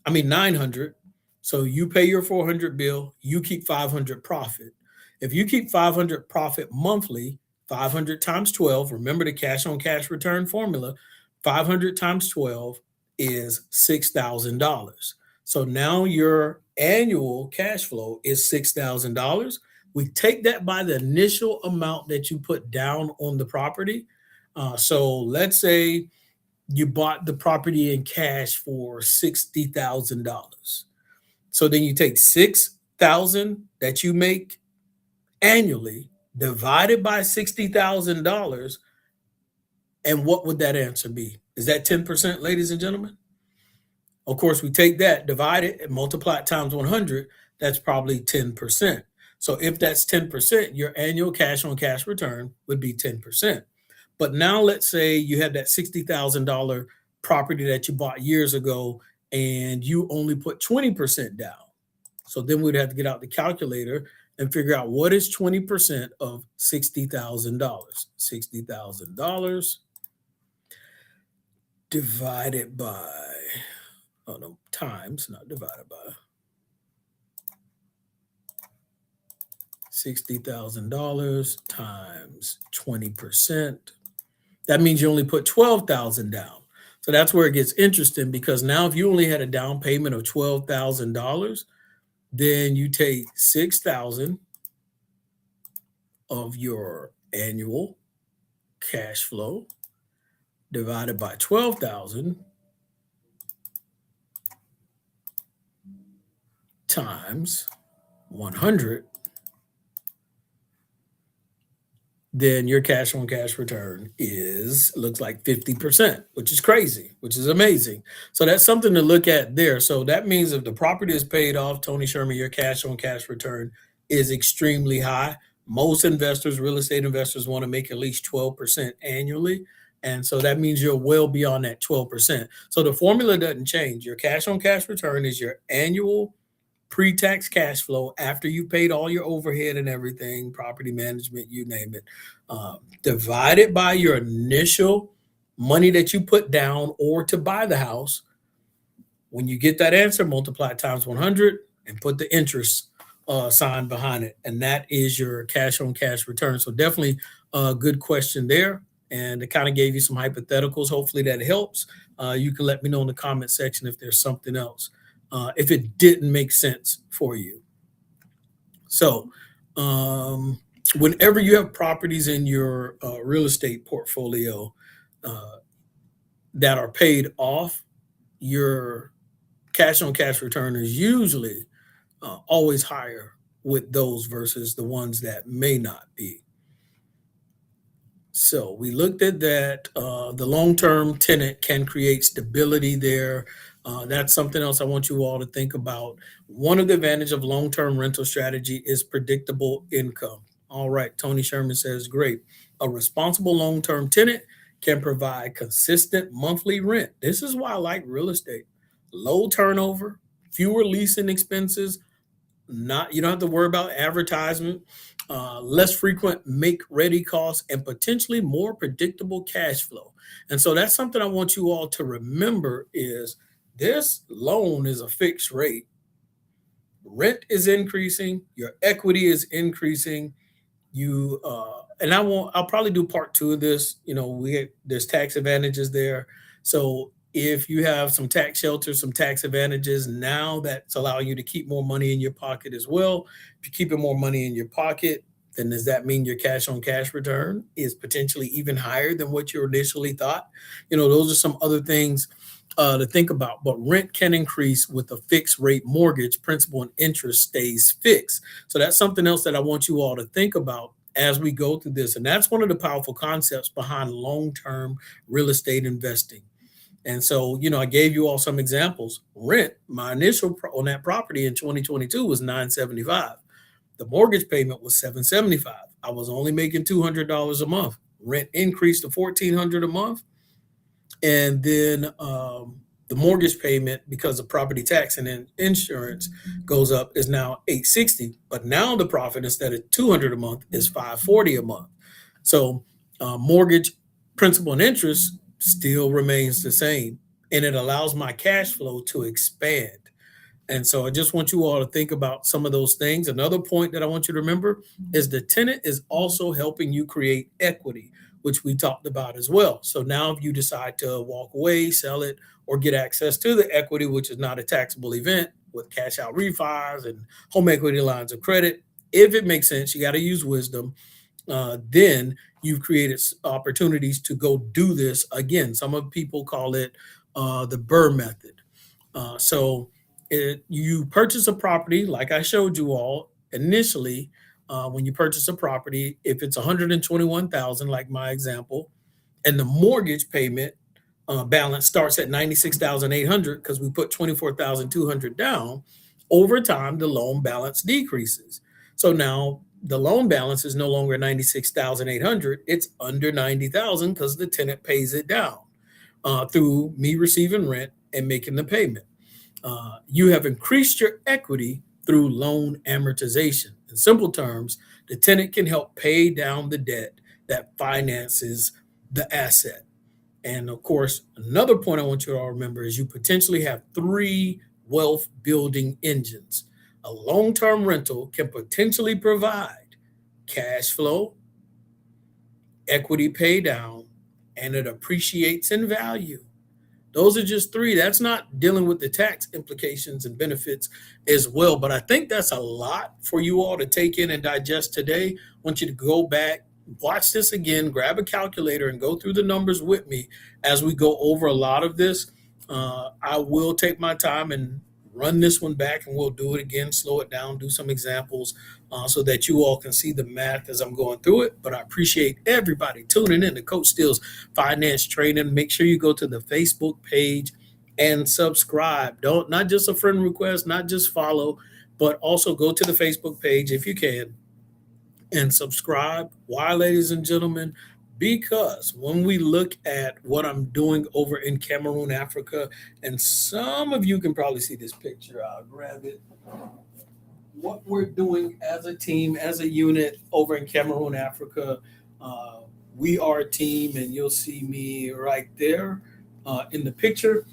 900. So you pay your 400 bill, you keep 500 profit. If you keep 500 profit monthly, 500 times 12, remember the cash on cash return formula, 500 times 12 is $6,000. So now your annual cash flow is $6,000. We take that by the initial amount that you put down on the property. So let's say you bought the property in cash for $60,000. So then you take 6,000 that you make annually divided by $60,000. And what would that answer be? Is that 10%, ladies and gentlemen? Of course, we take that, divide it, and multiply it times 100. That's probably 10%. So if that's 10%, your annual cash on cash return would be 10%. But now let's say you have that $60,000 property that you bought years ago and you only put 20% down. So then we'd have to get out the calculator and figure out what is 20% of $60,000. $60,000 divided by, oh no, times, not divided by. $60,000 times 20%. That means you only put 12,000 down. So that's where it gets interesting because now if you only had a down payment of $12,000, then you take 6,000 of your annual cash flow divided by 12,000 times 100, then your cash on cash return looks like 50%, which is crazy, which is amazing. So that's something to look at there. So that means if the property is paid off, Tony Sherman, your cash on cash return is extremely high. Most investors, real estate investors, want to make at least 12% annually. And so that means you're well beyond that 12%. So the formula doesn't change. Your cash on cash return is your annual pre-tax cash flow after you paid all your overhead and everything, property management, you name it, divided by your initial money that you put down or to buy the house. When you get that answer, multiply it times 100 and put the interest sign behind it. And that is your cash on cash return. So definitely a good question there. And it kind of gave you some hypotheticals. Hopefully that helps. You can let me know in the comment section if there's something else, if it didn't make sense for you. So whenever you have properties in your real estate portfolio, uh, that are paid off, your cash on cash return is usually always higher with those versus the ones that may not be. So we looked at that. The long-term tenant can create stability there. That's something else I want you all to think about. One of the advantages of long-term rental strategy is predictable income. All right, Tony Sherman says, great. A responsible long-term tenant can provide consistent monthly rent. This is why I like real estate. Low turnover, fewer leasing expenses, not you don't have to worry about advertisement, less frequent make ready costs, and potentially more predictable cash flow. And so that's something I want you all to remember is this loan is a fixed rate. Rent is increasing, your equity is increasing, you and I'll probably do part two of this. There's tax advantages there. So if you have some tax shelters, some tax advantages, now that's allowing you to keep more money in your pocket as well. If you're keeping more money in your pocket, then does that mean your cash on cash return is potentially even higher than what you initially thought? Those are some other things to think about. But rent can increase with a fixed rate mortgage. Principal and interest stays fixed. So that's something else that I want you all to think about as we go through this. And that's one of the powerful concepts behind long-term real estate investing. And so, I gave you all some examples. Rent, my initial on that property in 2022 was $975. The mortgage payment was $775. I was only making $200 a month. Rent increased to $1,400 a month. And then the mortgage payment, because of property tax and then insurance goes up, is now $860. But now the profit, instead of $200 a month, is $540 a month. So mortgage principal and interest still remains the same, and it allows my cash flow to expand. And so I just want you all to think about some of those things. Another point that I want you to remember is the tenant is also helping you create equity, which we talked about as well. So now if you decide to walk away, sell it, or get access to the equity, which is not a taxable event with cash out refis and home equity lines of credit, if it makes sense, you got to use wisdom. Then you've created opportunities to go do this again. Some of people call it the Burr method. You purchase a property, like I showed you all initially. When you purchase a property, if it's 121,000, like my example, and the mortgage payment balance starts at 96,800 because we put 24,200 down, over time the loan balance decreases. So now the loan balance is no longer 96,800; it's under 90,000 because the tenant pays it down through me receiving rent and making the payment. You have increased your equity through loan amortization. In simple terms, the tenant can help pay down the debt that finances the asset. And of course, another point I want you to all remember is you potentially have three wealth building engines. A long-term rental can potentially provide cash flow, equity pay down, and it appreciates in value. Those are just three. That's not dealing with the tax implications and benefits as well. But I think that's a lot for you all to take in and digest today. I want you to go back, watch this again, grab a calculator, and go through the numbers with me as we go over a lot of this. I will take my time and run this one back, and we'll do it again, slow it down, do some examples so that you all can see the math as I'm going through it. But I appreciate everybody tuning in to Coach Steele's Finance Training. Make sure you go to the Facebook page and subscribe. Not just a friend request, not just follow, but also go to the Facebook page if you can and subscribe. Why, ladies and gentlemen? Because when we look at what I'm doing over in Cameroon, Africa, and some of you can probably see this picture, I'll grab it. What we're doing as a team, as a unit over in Cameroon, Africa, we are a team, and you'll see me right there in the picture.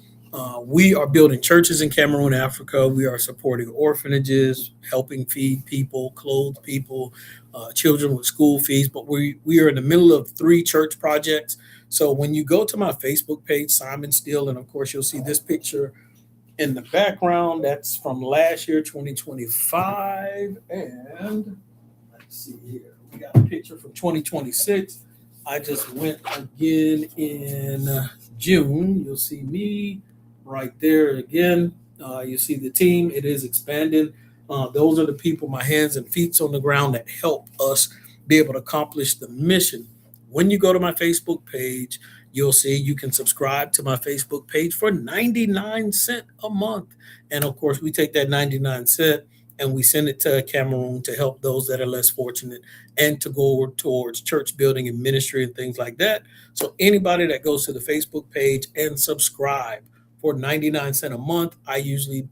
We are building churches in Cameroon, Africa. We are supporting orphanages, helping feed people, clothe people, children with school fees. But we are in the middle of three church projects. So when you go to my Facebook page, Simon Steele, and of course you'll see this picture in the background. That's from last year, 2025. And let's see here. We got a picture from 2026. I just went again in June. You'll see me right there again. You see the team, it is expanding. Those are the people, my hands and feet on the ground, that help us be able to accomplish the mission. When you go to my Facebook page, you'll see you can subscribe to my Facebook page for 99 cents a month. And of course, we take that 99 cents and we send it to Cameroon to help those that are less fortunate and to go towards church building and ministry and things like that. So anybody that goes to the Facebook page and subscribe for 99 cents a month, I usually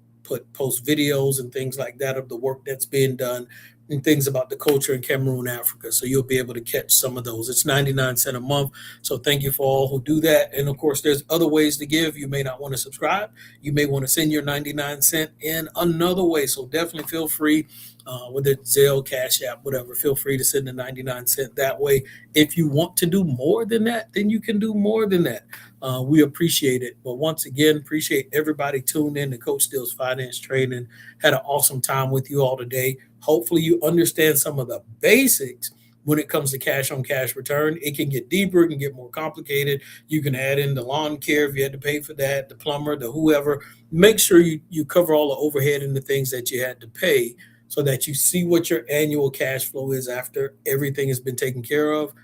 post videos and things like that of the work that's being done and things about the culture in Cameroon, Africa. So you'll be able to catch some of those. It's 99 cents a month. So thank you for all who do that. And of course, there's other ways to give. You may not want to subscribe. You may want to send your 99 cents in another way. So definitely feel free, whether it's Zelle, Cash App, whatever, feel free to send the 99 cents that way. If you want to do more than that, then you can do more than that. We appreciate it. But once again, appreciate everybody tuned in to Coach Steele's Finance Training. Had an awesome time with you all today. Hopefully you understand some of the basics when it comes to cash on cash return. It can get deeper, it can get more complicated. You can add in the lawn care if you had to pay for that, the plumber, the whoever. Make sure you cover all the overhead and the things that you had to pay so that you see what your annual cash flow is after everything has been taken care of,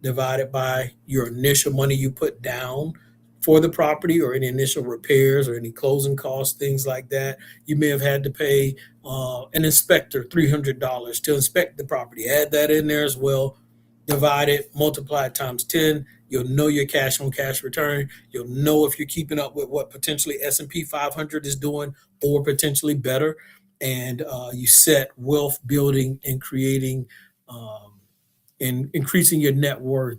divided by your initial money you put down for the property or any initial repairs or any closing costs, things like that. You may have had to pay an inspector $300 to inspect the property. Add that in there as well. Divide it, multiply it times 10. You'll know your cash on cash return. You'll know if you're keeping up with what potentially S&P 500 is doing or potentially better. And you set wealth building and creating and increasing your net worth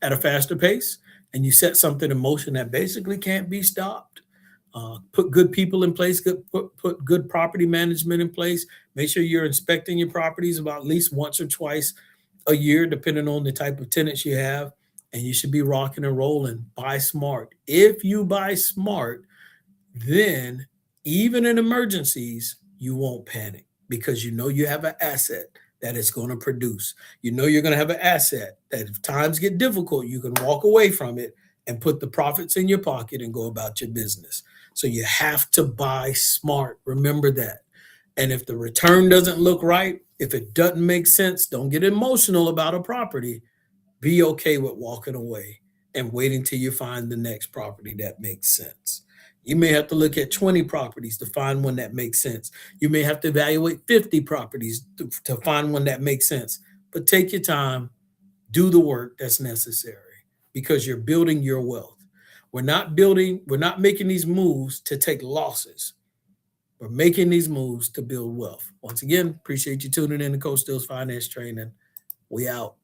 at a faster pace, and you set something in motion that basically can't be stopped. Put good people in place, put good property management in place. Make sure you're inspecting your properties about at least once or twice a year, depending on the type of tenants you have. And you should be rocking and rolling. Buy smart. If you buy smart, then even in emergencies, you won't panic because you know you have an asset that is going to produce. You know you're going to have an asset that if times get difficult, you can walk away from it and put the profits in your pocket and go about your business. So you have to buy smart. Remember that. And if the return doesn't look right, if it doesn't make sense, don't get emotional about a property. Be okay with walking away and waiting till you find the next property that makes sense. You may have to look at 20 properties to find one that makes sense. You may have to evaluate 50 properties to find one that makes sense. But take your time, do the work that's necessary because you're building your wealth. We're not making these moves to take losses. We're making these moves to build wealth. Once again, appreciate you tuning in to Coach Steele's Finance Training. We out.